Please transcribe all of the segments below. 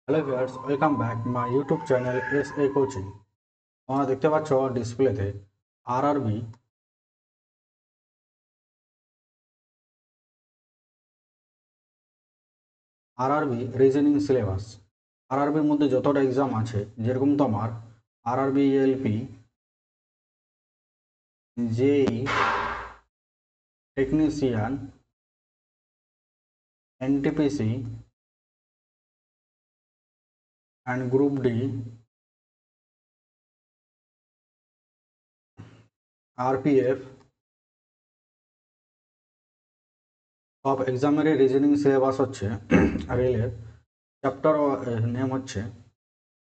Hello viewers, welcome back my YouTube channel SA coaching. তোমরা দেখতে পাচ্ছ ডিসপ্লেতে আরআরবি আরআরবি রিজনিং সিলেবাস। আরআরবির মধ্যে যতটা এক্সাম আছে, যেরকম তোমার RRB LP, JE, technician, NTPC and group D, RPF, সব এক্সামেরই রিজনিং সিলেবাস হচ্ছে রেলের চ্যাপ্টার নেম হচ্ছে।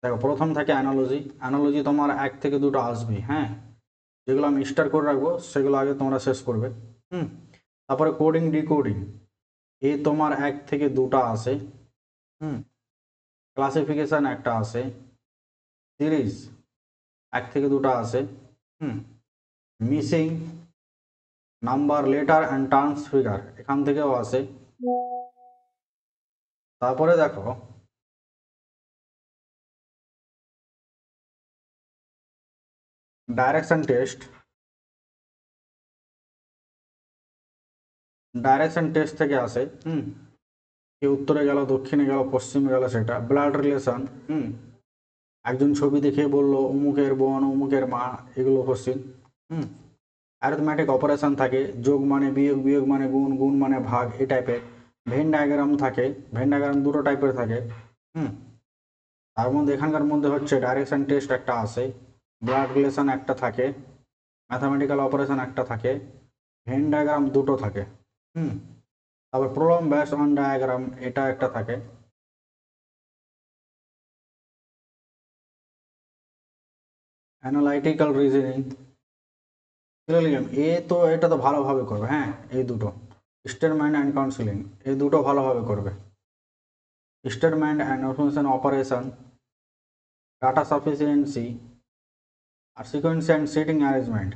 দেখো, প্রথম থাকে অ্যানালজি। অ্যানালজি তোমার 1 থেকে 2টা আসবে, হ্যাঁ। যেগুলো আমি স্টার করে রাখবো সেগুলো আগে তোমরা শেষ করবে। তারপরে কোডিং ডিকোডিং, এই তোমার 1 থেকে 2টা আসে। ক্লাসিফিকেশন একটা আসে। সিরিজ 1 থেকে 2টা আসে। Missing, number, letter and terms figure এখান থেকেও আসে। তারপরে দেখো ডাইরেকশন টেস্ট। ডাইরেকশন টেস্ট থেকে আসে। কি উত্তরে গেল, দক্ষিণে গেল, পশ্চিমে গেল, সেটা ব্লাড রিলেশন। একজন ছবি দেখে বললো অমুকের বোন অমুকের মা, এগুলো কোশ্চিন। অ্যারিথমেটিক অপারেশন থাকে, যোগ মানে বিয়োগ, বিয়োগ মানে গুণ, গুণ মানে ভাগ, এই টাইপের। ভেন ডায়াগ্রাম থাকে। ভেন ডায়াগ্রাম 2টো টাইপের থাকে। তার মধ্যে এখানকার মধ্যে হচ্ছে ডাইরেকশন টেস্ট একটা আসে, ব্লাড রিলেশন একটা থাকে, ম্যাথামেটিক্যাল অপারেশন একটা থাকে, ভেন ডায়াগ্রাম 2টো থাকে। তারপর প্রবলেম বেসড অন ডায়াগ্রাম এটা একটা থাকে। অ্যানালাইটিক্যাল রিজনিং, এটা তো ভালোভাবে করবে, হ্যাঁ। এই দুটো স্টেটমেন্ট অ্যান্ড কাউন্সিলিং, এই দুটো ভালোভাবে করবে। Statement and information operation, data sufficiency, আর সিকোয়েন্স অ্যান্ড সিটিং অ্যারেঞ্জমেন্ট,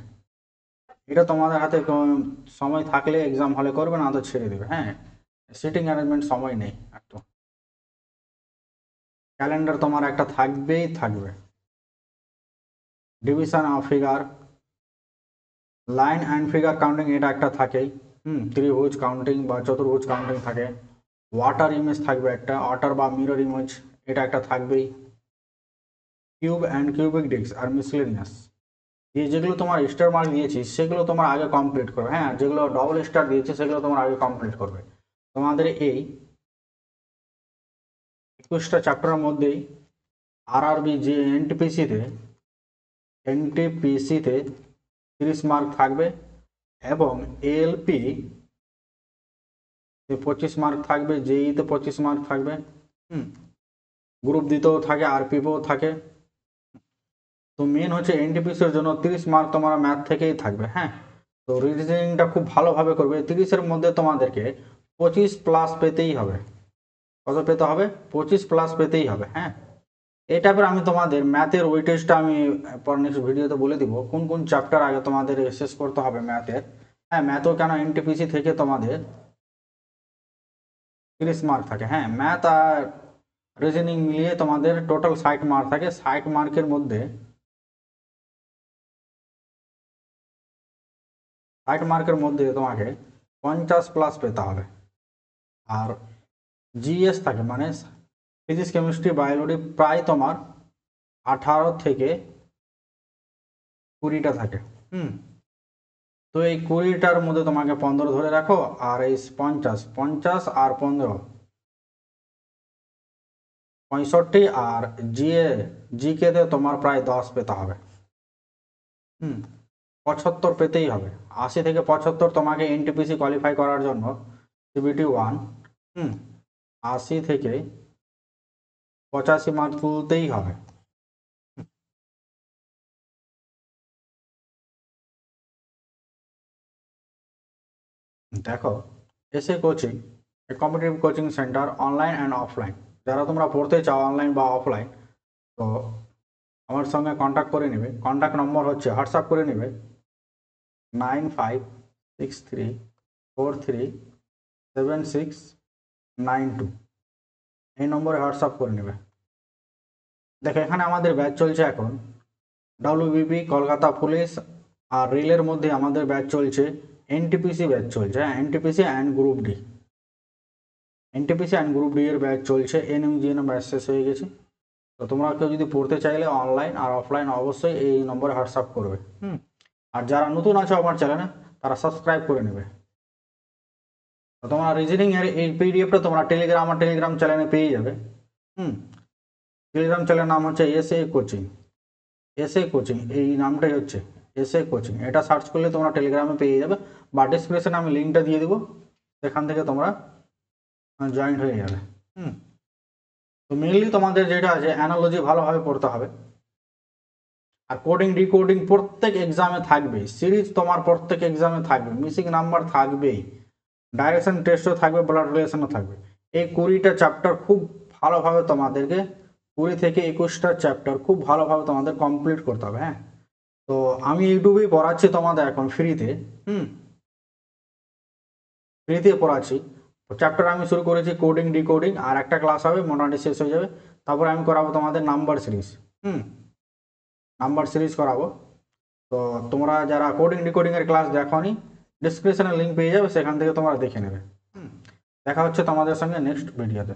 এটা তোমাদের হাতে সময় থাকলে এক্সাম হলে করবে, না তো ছেড়ে দেবে, হ্যাঁ। সিটিং অ্যারেঞ্জমেন্ট সময় নেই একটু। ক্যালেন্ডার তোমার একটা থাকবেই থাকবে। Division of figure, line and figure counting এটা একটা থাকেই। ত্রিভুজ কাউন্টিং বা চতুর্ভুজ কাউন্টিং থাকে। ওয়াটার ইমেজ থাকবে একটা, ওয়াটার বা মিরর ইমেজ এটা একটা থাকবেই। কিউব অ্যান্ড কিউবিক ডিস্ক আর মিসলেনিয়াস, যেগুলো তোমার স্টার মার্ক দিয়েছি সেগুলো তোমার আগে কমপ্লিট করবে, হ্যাঁ। যেগুলো ডবল স্টার দিয়েছে সেগুলো তোমার আগে কমপ্লিট করবে। তোমাদের এই 21টা চ্যাপ্টারের মধ্যেই আরআরবি যে এনটিপিসিতে 30 মার্ক থাকবে, এবং এলপি 25 মার্ক থাকবে, জেইতে 25 মার্ক থাকবে। গ্রুপ দিতেও থাকে, আরপিও থাকে। তো মেন হচ্ছে এনটিপিসির জন্য 30 মার্ক তোমার ম্যাথ থেকেই থাকবে, হ্যাঁ। তো রিজনিংটা খুব ভালোভাবে করবে। 30-এর মধ্যে তোমাদেরকে 25+ পেতেই হবে। কত পেতে হবে? 25+ পেতেই হবে, হ্যাঁ। এই টাইপের আমি তোমাদের ম্যাথের ওয়েটেজটা আমি পর নেক্সট ভিডিওতে বলে দিব, কোন কোন চ্যাপ্টার আগে তোমাদের শেষ করতে হবে ম্যাথের। হ্যাঁ, ম্যাথও কেন এনটিপিসি থেকে তোমাদের 30 মার্ক থাকে, হ্যাঁ। ম্যাথ আর রিজনিং মিলিয়ে তোমাদের টোটাল 60 মার্ক থাকে। 60 মার্কের মধ্যে 60 মার্কের মধ্যে তোমাকে 50+ পেতে হবে। আর জিএস থাকে, মানে ফিজিক্স, কেমিস্ট্রি, বায়োলজি, প্রায় তোমার 18 থেকে 20টা থাকে। তো এই 20টার মধ্যে তোমাকে 15 ধরে রাখো, আর এই 50, 50 আর 15, 65। আর জিকেতে তোমার প্রায় 10 পেতে হবে। 75 পেতেই হবে। 80 থেকে 75 তোমাকে এনটিপিসি কোয়ালিফাই করার জন্য সিবিটি 1। 80 থেকে 85 মার্ক তুলতেই হবে। দেখো, এসে coaching, competitive coaching centre, online and offline. যারা তোমরা পড়তে চাও অনলাইন বা অফলাইন, তো আমার সঙ্গে কন্ট্যাক্ট করে নেবে। কন্ট্যাক্ট নম্বর হচ্ছে, হোয়াটসঅ্যাপ করে নেবে 9563437692, এই নম্বরে হোয়াটসঅ্যাপ করে নেবে। দেখো এখানে আমাদের ব্যাচ চলছে এখন ডাব্লিউবিপি, কলকাতা পুলিশ আর রেলের মধ্যে আমাদের ব্যাচ চলছে এনটিপিসি ব্যাচ চলছে, হ্যাঁ NTPC and group D. NTPC and group D এর ব্যাচ চলছে, এনএমজিএন ব্যাচ শেষ হয়ে গেছে। তো তোমরা কেউ যদি পড়তে চাইলে অনলাইন আর অফলাইন অবশ্যই এই নম্বরে হোয়াটসঅ্যাপ করবে। আর যারা নতুন আছো আমার চ্যানেলে তারা সাবস্ক্রাইব করে নেবে। তো তোমরা রিজনিং এর এই পিডিএফটা তোমরা টেলিগ্রাম চ্যানেলে পেয়ে যাবে। টেলিগ্রাম চ্যানেলের নাম হচ্ছে এসএ কোচিং, এই নামটাই হচ্ছে এসএ কোচিং। এটা সার্চ করলে তোমরা টেলিগ্রামে পেয়ে যাবে, বা ডিসক্রিপশনে আমি লিঙ্কটা দিয়ে দিব, সেখান থেকে তোমরা জয়েন্ট হয়ে যাবে। তো মেনলি তোমাদের যেটা আছে অ্যানালজি ভালোভাবে পড়তে হবে, আর কোডিং ডিকোডিং প্রত্যেক এক্সামে থাকবে, সিরিজ তোমার প্রত্যেক এক্সামে থাকবে, মিসিং নাম্বার থাকবেই, ডাইরেকশন টেস্টও থাকবে, ব্লাড রিলেশনও থাকবে। এই 20টা চ্যাপ্টার খুব ভালোভাবে তোমাদেরকে 20 থেকে 21টা চ্যাপ্টার খুব ভালোভাবে তোমাদের কমপ্লিট করতে হবে। হ্যাঁ, তো আমি ইউটিউবেই পড়াচ্ছি তোমাদের এখন ফ্রিতে, ফ্রিতে পড়াচ্ছি। চ্যাপ্টার আমি শুরু করেছি কোডিং ডিকোডিং, আর একটা ক্লাস হবে মোটামুটি শেষ হয়ে যাবে। তারপরে আমি করাবো তোমাদের নাম্বার সিরিজ, নাম্বার সিরিজ করাবো। তো তোমরা যারা কোডিং ডিকোডিং এর ক্লাস দেখোনি, ডিসক্রিপশনে লিঙ্ক পেয়ে যাবে, সেখান থেকে তোমরা দেখে নেবে। দেখা হচ্ছে তোমাদের সঙ্গে নেক্সট ভিডিওতে।